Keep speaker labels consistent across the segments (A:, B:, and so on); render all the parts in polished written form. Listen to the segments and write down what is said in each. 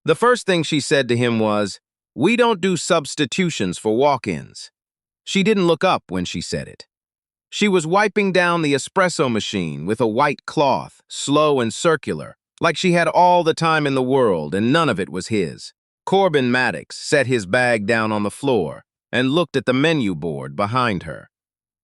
A: The first thing she said to him was, "We don't do substitutions for walk-ins." She didn't look up when she said it. She was wiping down the espresso machine with a white cloth, slow and circular, like she had all the time in the world and none of it was his. Corbin Maddox set his bag down on the floor and looked at the menu board behind her.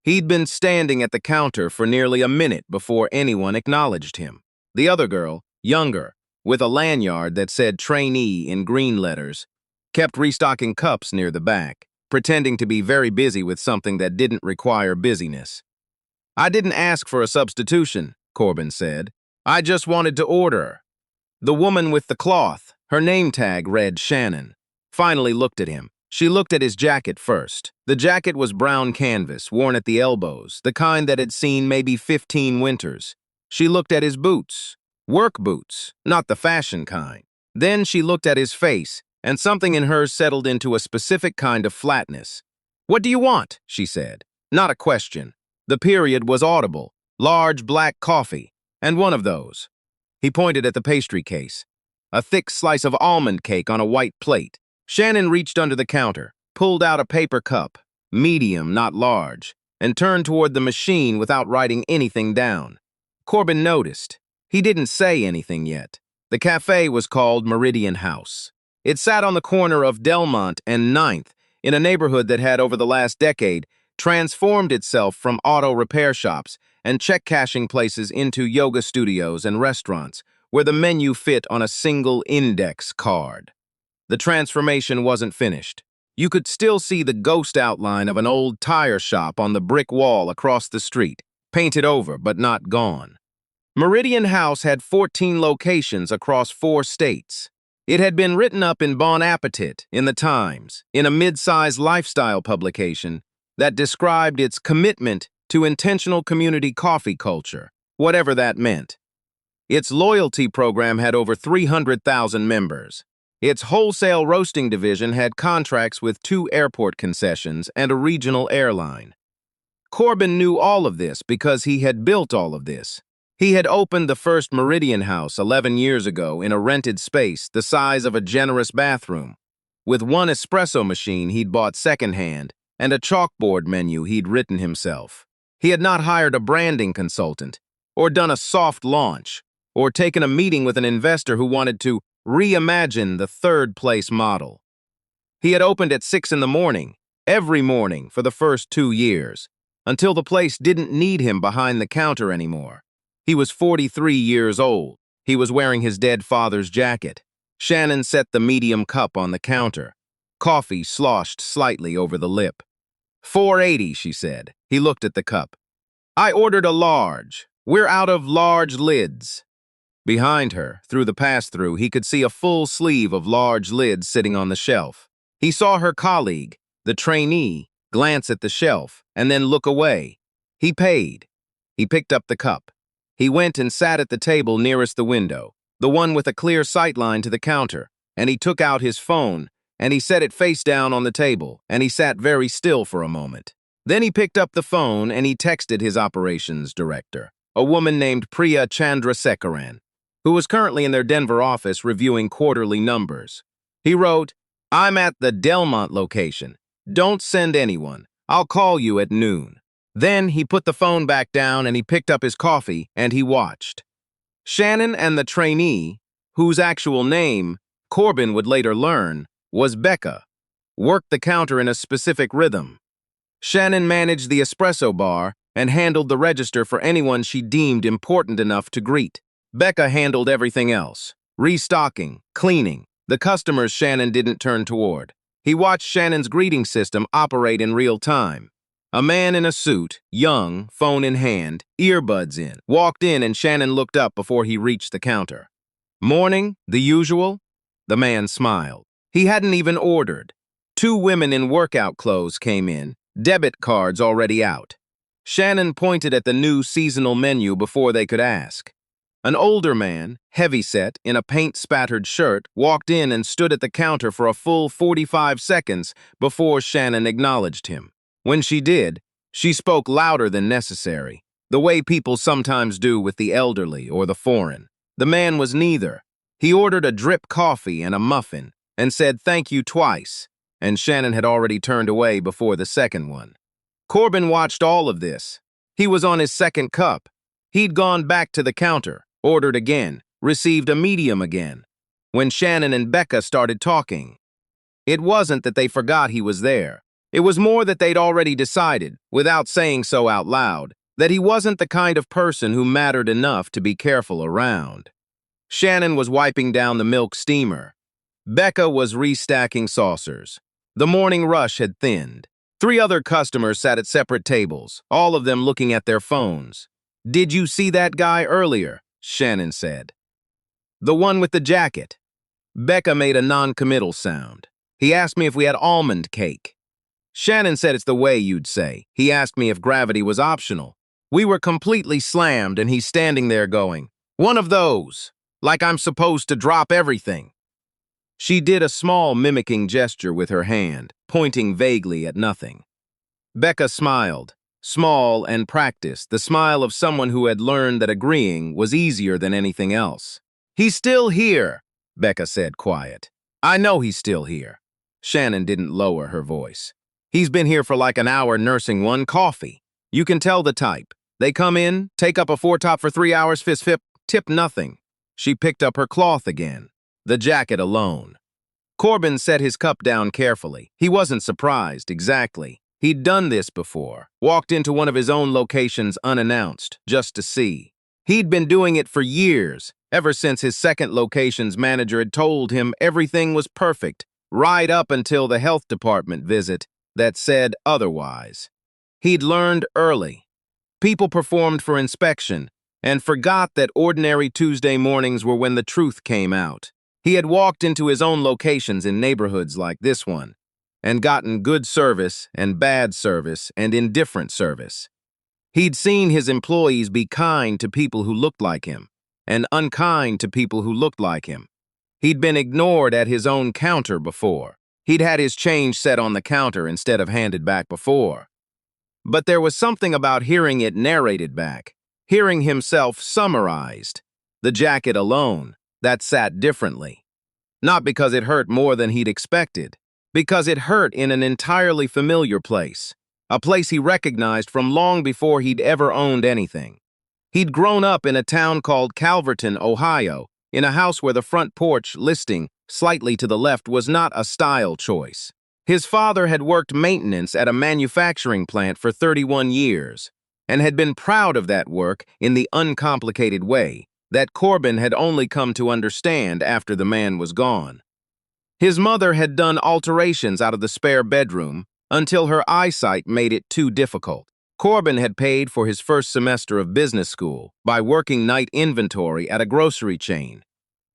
A: He'd been standing at the counter for nearly a minute before anyone acknowledged him. The other girl, younger, with a lanyard that said trainee in green letters, kept restocking cups near the back, pretending to be very busy with something that didn't require busyness. "I didn't ask for a substitution," Corbin said. "I just wanted to order." The woman with the cloth, her name tag read Shannon, finally looked at him. She looked at his jacket first. The jacket was brown canvas, worn at the elbows, the kind that had seen maybe 15 winters. She looked at his boots, work boots, not the fashion kind. Then she looked at his face, and something in her settled into a specific kind of flatness. "What do you want?" she said. Not a question. The period was audible. Large black coffee, and one of those. He pointed at the pastry case. A thick slice of almond cake on a white plate. Shannon reached under the counter, pulled out a paper cup, medium, not large, and turned toward the machine without writing anything down. Corbin noticed. He didn't say anything yet. The cafe was called Meridian House. It sat on the corner of Delmont and 9th, in a neighborhood that had, over the last decade, transformed itself from auto repair shops and check-cashing places into yoga studios and restaurants, where the menu fit on a single index card. The transformation wasn't finished. You could still see the ghost outline of an old tire shop on the brick wall across the street, painted over but not gone. Meridian House had 14 locations across 4 states. It had been written up in Bon Appetit, in the Times, in a mid-sized lifestyle publication that described its commitment to intentional community coffee culture, whatever that meant. Its loyalty program had over 300,000 members. Its wholesale roasting division had contracts with 2 airport concessions and a regional airline. Corbin knew all of this because he had built all of this. He had opened the first Meridian House 11 years ago in a rented space the size of a generous bathroom, with one espresso machine he'd bought secondhand and a chalkboard menu he'd written himself. He had not hired a branding consultant, or done a soft launch, or taken a meeting with an investor who wanted to reimagine the third-place model. He had opened at 6 in the morning, every morning for the first 2 years, until the place didn't need him behind the counter anymore. He was 43 years old. He was wearing his dead father's jacket. Shannon set the medium cup on the counter. Coffee sloshed slightly over the lip. "480, she said. He looked at the cup. "I ordered a large. We're out of large lids." Behind her, through the pass-through, he could see a full sleeve of large lids sitting on the shelf. He saw her colleague, the trainee, glance at the shelf and then look away. He paid. He picked up the cup. He went and sat at the table nearest the window, the one with a clear sightline to the counter, and he took out his phone, and he set it face down on the table, and he sat very still for a moment. Then he picked up the phone and he texted his operations director, a woman named Priya Chandrasekaran, who was currently in their Denver office reviewing quarterly numbers. He wrote, "I'm at the Delmont location. Don't send anyone. I'll call you at noon." Then he put the phone back down and he picked up his coffee and he watched. Shannon and the trainee, whose actual name, Corbin would later learn, was Becca, worked the counter in a specific rhythm. Shannon managed the espresso bar and handled the register for anyone she deemed important enough to greet. Becca handled everything else, restocking, cleaning, the customers Shannon didn't turn toward. He watched Shannon's greeting system operate in real time. A man in a suit, young, phone in hand, earbuds in, walked in and Shannon looked up before he reached the counter. "Morning, the usual?" The man smiled. He hadn't even ordered. 2 women in workout clothes came in, debit cards already out. Shannon pointed at the new seasonal menu before they could ask. An older man, heavyset, in a paint-spattered shirt, walked in and stood at the counter for a full 45 seconds before Shannon acknowledged him. When she did, she spoke louder than necessary, the way people sometimes do with the elderly or the foreign. The man was neither. He ordered a drip coffee and a muffin and said thank you twice, and Shannon had already turned away before the second one. Corbin watched all of this. He was on his second cup. He'd gone back to the counter, ordered again, received a medium again. When Shannon and Becca started talking, it wasn't that they forgot he was there. It was more that they'd already decided, without saying so out loud, that he wasn't the kind of person who mattered enough to be careful around. Shannon was wiping down the milk steamer. Becca was restacking saucers. The morning rush had thinned. 3 other customers sat at separate tables, all of them looking at their phones. "Did you see that guy earlier?" Shannon said. "The one with the jacket." Becca made a non-committal sound. "He asked me if we had almond cake." Shannon said it's the way you'd say. "He asked me if gravity was optional." We were completely slammed and he's standing there going, "One of those, like I'm supposed to drop everything." She did a small mimicking gesture with her hand, pointing vaguely at nothing. Becca smiled, small and practiced, the smile of someone who had learned that agreeing was easier than anything else. "He's still here," Becca said, quiet. "I know he's still here." Shannon didn't lower her voice. "He's been here for like an hour nursing one coffee. You can tell the type. They come in, take up a 4-top for 3 hours, fist-fip, tip nothing." She picked up her cloth again. The jacket alone. Corbin set his cup down carefully. He wasn't surprised, exactly. He'd done this before, walked into one of his own locations unannounced, just to see. He'd been doing it for years, ever since his second location's manager had told him everything was perfect, right up until the health department visit that said otherwise. He'd learned early. People performed for inspection and forgot that ordinary Tuesday mornings were when the truth came out. He had walked into his own locations in neighborhoods like this one and gotten good service and bad service and indifferent service. He'd seen his employees be kind to people who looked like him and unkind to people who looked like him. He'd been ignored at his own counter before. He'd had his change set on the counter instead of handed back before. But there was something about hearing it narrated back, hearing himself summarized. The jacket alone, that sat differently. Not because it hurt more than he'd expected, because it hurt in an entirely familiar place, a place he recognized from long before he'd ever owned anything. He'd grown up in a town called Calverton, Ohio, in a house where the front porch listing, slightly to the left, was not a style choice. His father had worked maintenance at a manufacturing plant for 31 years and had been proud of that work in the uncomplicated way that Corbin had only come to understand after the man was gone. His mother had done alterations out of the spare bedroom until her eyesight made it too difficult. Corbin had paid for his first semester of business school by working night inventory at a grocery chain.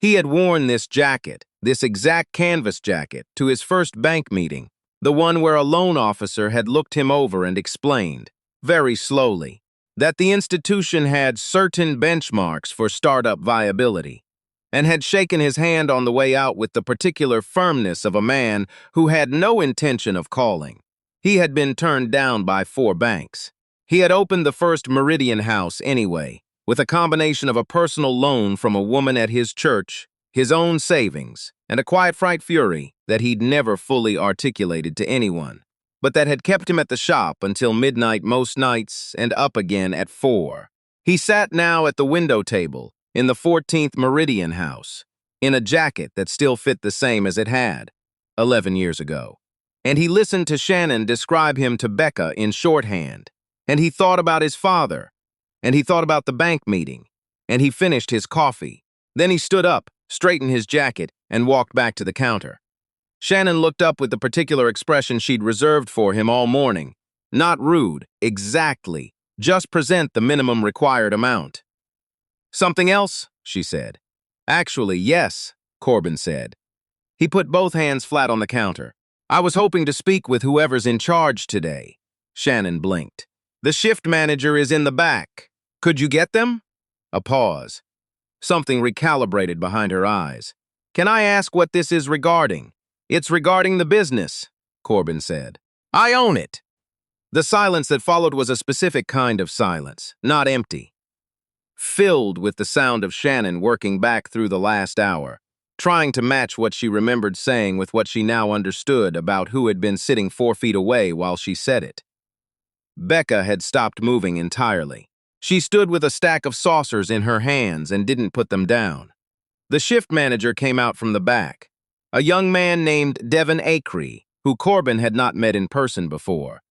A: He had worn this jacket, this exact canvas jacket, to his first bank meeting, the one where a loan officer had looked him over and explained, very slowly, that the institution had certain benchmarks for startup viability, and had shaken his hand on the way out with the particular firmness of a man who had no intention of calling. He had been turned down by 4 banks. He had opened the first Meridian house anyway, with a combination of a personal loan from a woman at his church, his own savings, and a quiet fright fury that he'd never fully articulated to anyone, but that had kept him at the shop until midnight most nights and up again at 4. He sat now at the window table in the 14th Meridian house, in a jacket that still fit the same as it had 11 years ago. And he listened to Shannon describe him to Becca in shorthand, and he thought about his father, and he thought about the bank meeting, and he finished his coffee. Then he stood up, straightened his jacket, and walked back to the counter. Shannon looked up with the particular expression she'd reserved for him all morning. Not rude, exactly. Just present the minimum required amount. "Something else?" she said. "Actually, yes," Corbin said. He put both hands flat on the counter. "I was hoping to speak with whoever's in charge today." Shannon blinked. "The shift manager is in the back. Could you get them?" A pause. Something recalibrated behind her eyes. "Can I ask what this is regarding?" "It's regarding the business," Corbin said. "I own it." The silence that followed was a specific kind of silence, not empty. filled with the sound of Shannon working back through the last hour, trying to match what she remembered saying with what she now understood about who had been sitting 4 feet away while she said it. Becca had stopped moving entirely. She stood with a stack of saucers in her hands and didn't put them down. The shift manager came out from the back, a young man named Devin Acree, who Corbin had not met in person before.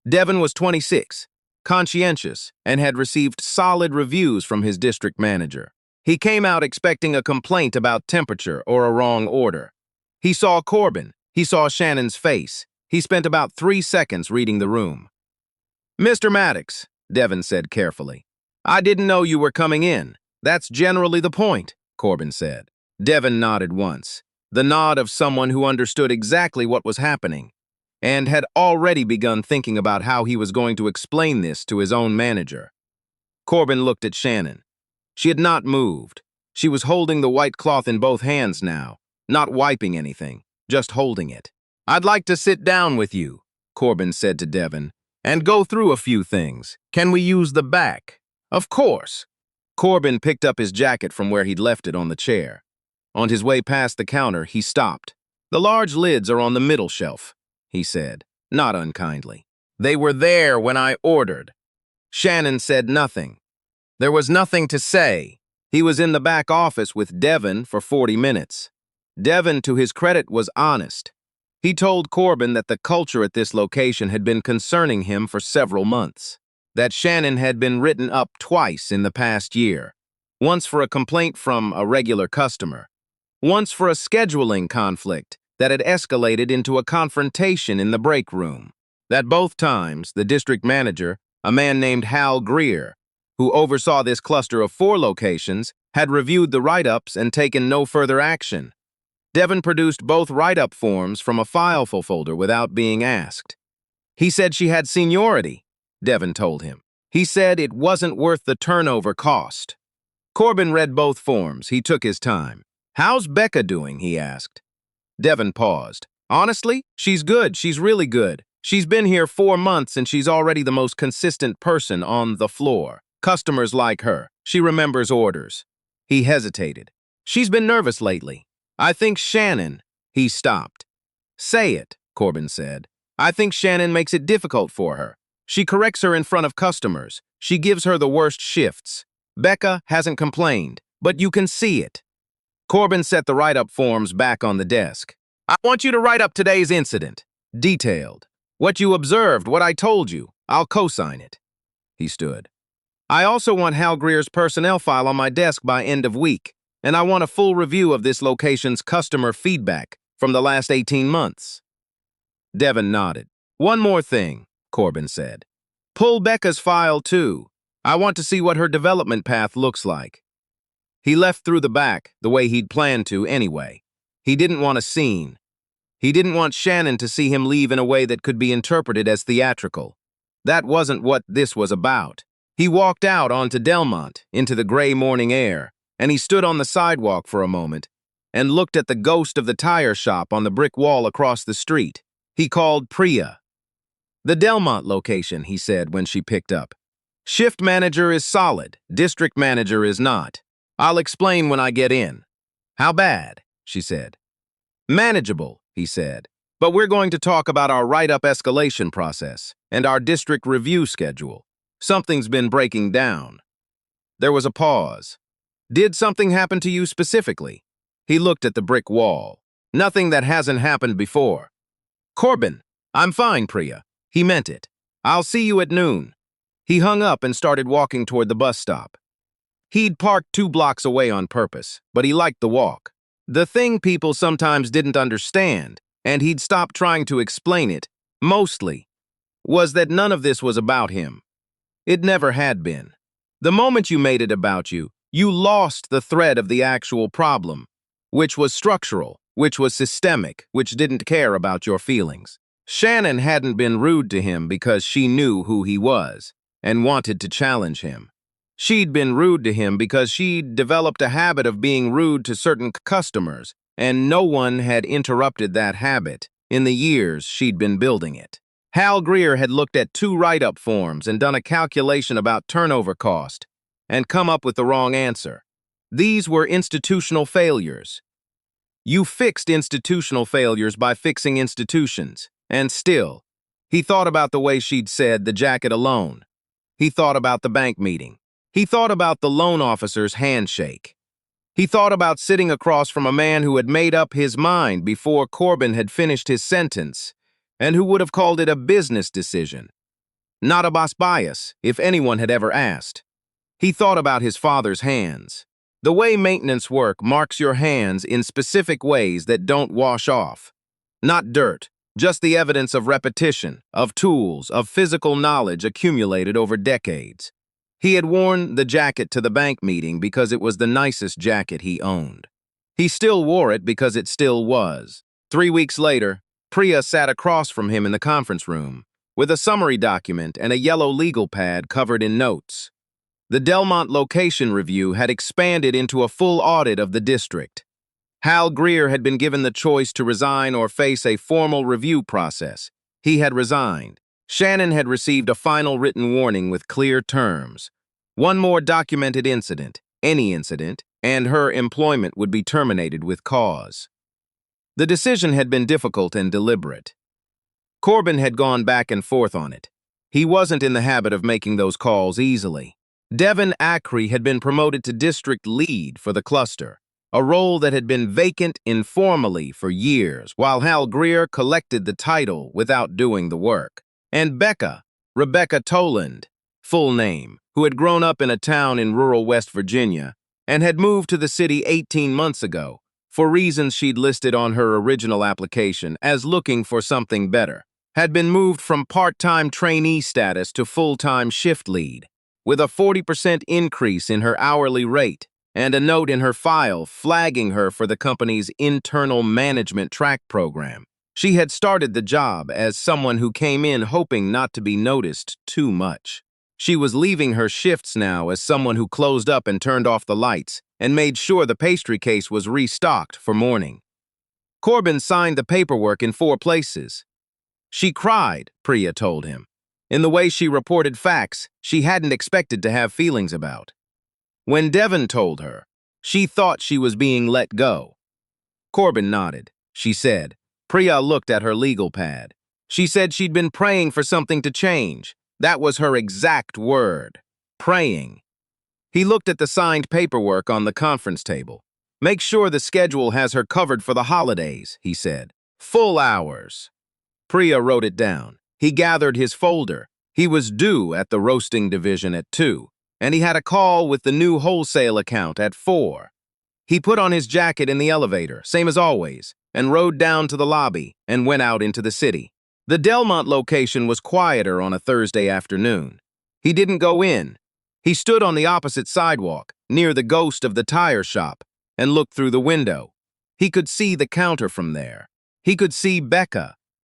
A: Devin was 26, conscientious, and had received solid reviews from his district manager. He came out expecting a complaint about temperature or a wrong order. He saw Corbin. He saw Shannon's face. He spent about 3 seconds reading the room. "Mr. Maddox," Devin said carefully, "I didn't know you were coming in. That's generally the point," Corbin said. Devin nodded once, the nod of someone who understood exactly what was happening, and had already begun thinking about how he was going to explain this to his own manager. Corbin looked at Shannon. She had not moved. She was holding the white cloth in both hands now, not wiping anything, just holding it. "I'd like to sit down with you," Corbin said to Devin, "and go through a few things. Can we use the back?" "Of course." Corbin picked up his jacket from where he'd left it on the chair. On his way past the counter, he stopped. "The large lids are on the middle shelf," he said, not unkindly. "They were there when I ordered." Shannon said nothing. There was nothing to say. He was in the back office with Devin for 40 minutes. Devin, to his credit, was honest. He told Corbin that the culture at this location had been concerning him for several months, that Shannon had been written up twice in the past year, once for a complaint from a regular customer, once for a scheduling conflict that had escalated into a confrontation in the break room. That both times, the district manager, a man named Hal Greer, who oversaw this cluster of 4 locations, had reviewed the write-ups and taken no further action. Devin produced both write-up forms from a file folder without being asked. He said she had seniority, Devin told him. He said it wasn't worth the turnover cost. Corbin read both forms. He took his time. "How's Becca doing?" he asked. Devin paused. "Honestly, she's good. She's really good. She's been here 4 months and she's already the most consistent person on the floor. Customers like her. She remembers orders." He hesitated. "She's been nervous lately. I think Shannon—" He stopped. "Say it," Corbin said. "I think Shannon makes it difficult for her. She corrects her in front of customers. She gives her the worst shifts. Becca hasn't complained, but you can see it." Corbin set the write-up forms back on the desk. "I want you to write up today's incident. Detailed. What you observed, what I told you. I'll co-sign it." He stood. "I also want Hal Greer's personnel file on my desk by end of week, and I want a full review of this location's customer feedback from the last 18 months. Devin nodded. "One more thing," Corbin said. "Pull Becca's file, too. I want to see what her development path looks like." He left through the back, the way he'd planned to anyway. He didn't want a scene. He didn't want Shannon to see him leave in a way that could be interpreted as theatrical. That wasn't what this was about. He walked out onto Delmont, into the gray morning air, and he stood on the sidewalk for a moment and looked at the ghost of the tire shop on the brick wall across the street. He called Priya. "The Delmont location," he said when she picked up. "Shift manager is solid, district manager is not. I'll explain when I get in." "How bad?" she said. "Manageable," he said. "But we're going to talk about our write-up escalation process and our district review schedule. Something's been breaking down." There was a pause. "Did something happen to you specifically?" He looked at the brick wall. "Nothing that hasn't happened before." "Corbin, I'm fine, Priya." He meant it. "I'll see you at noon." He hung up and started walking toward the bus stop. He'd parked 2 blocks away on purpose, but he liked the walk. The thing people sometimes didn't understand, and he'd stopped trying to explain it, mostly, was that none of this was about him. It never had been. The moment you made it about you, you lost the thread of the actual problem, which was structural, which was systemic, which didn't care about your feelings. Shannon hadn't been rude to him because she knew who he was and wanted to challenge him. She'd been rude to him because she'd developed a habit of being rude to certain customers, and no one had interrupted that habit in the years she'd been building it. Hal Greer had looked at 2 write-up forms and done a calculation about turnover cost, and come up with the wrong answer. These were institutional failures. You fixed institutional failures by fixing institutions. And still, he thought about the way she'd said the jacket alone. He thought about the bank meeting. He thought about the loan officer's handshake. He thought about sitting across from a man who had made up his mind before Corbin had finished his sentence, and who would have called it a business decision, not a boss bias, if anyone had ever asked. He thought about his father's hands. The way maintenance work marks your hands in specific ways that don't wash off. Not dirt, just the evidence of repetition, of tools, of physical knowledge accumulated over decades. He had worn the jacket to the bank meeting because it was the nicest jacket he owned. He still wore it because it still was. 3 weeks later, Priya sat across from him in the conference room, with a summary document and a yellow legal pad covered in notes. The Delmont location review had expanded into a full audit of the district. Hal Greer had been given the choice to resign or face a formal review process. He had resigned. Shannon had received a final written warning with clear terms. One more documented incident, any incident, and her employment would be terminated with cause. The decision had been difficult and deliberate. Corbin had gone back and forth on it. He wasn't in the habit of making those calls easily. Devin Acree had been promoted to district lead for the cluster, a role that had been vacant informally for years, while Hal Greer collected the title without doing the work. And Rebecca Toland, full name, who had grown up in a town in rural West Virginia and had moved to the city 18 months ago, for reasons she'd listed on her original application as looking for something better, had been moved from part-time trainee status to full-time shift lead, with a 40% increase in her hourly rate and a note in her file flagging her for the company's internal management track program. She had started the job as someone who came in hoping not to be noticed too much. She was leaving her shifts now as someone who closed up and turned off the lights and made sure the pastry case was restocked for morning. Corbin signed the paperwork in 4 places. She cried, Priya told him, in the way she reported facts she hadn't expected to have feelings about. When Devin told her, she thought she was being let go. Corbin nodded. She said. Priya looked at her legal pad. She said she'd been praying for something to change. That was her exact word. Praying. He looked at the signed paperwork on the conference table. Make sure the schedule has her covered for the holidays, he said. Full hours. Priya wrote it down. He gathered his folder. He was due at the roasting division at 2, and he had a call with the new wholesale account at 4. He put on his jacket in the elevator, same as always, and rode down to the lobby and went out into the city. The Delmont location was quieter on a Thursday afternoon. He didn't go in. He stood on the opposite sidewalk, near the ghost of the tire shop, and looked through the window. He could see the counter from there. He could see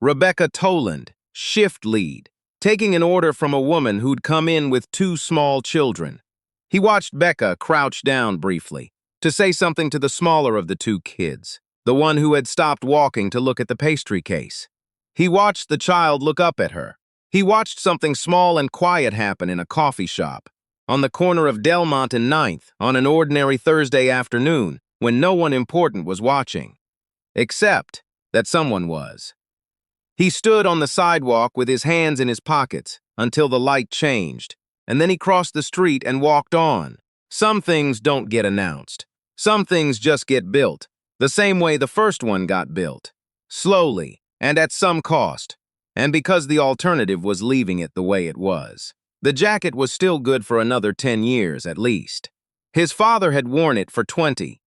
A: Rebecca Toland, shift lead, taking an order from a woman who'd come in with 2 small children. He watched Becca crouch down briefly to say something to the smaller of the 2 kids, the one who had stopped walking to look at the pastry case. He watched the child look up at her. He watched something small and quiet happen in a coffee shop, on the corner of Delmont and 9th, on an ordinary Thursday afternoon when no one important was watching, except that someone was. He stood on the sidewalk with his hands in his pockets until the light changed, and then he crossed the street and walked on. Some things don't get announced. Some things just get built, the same way the first one got built. Slowly, and at some cost, and because the alternative was leaving it the way it was. The jacket was still good for another 10 years at least. His father had worn it for 20.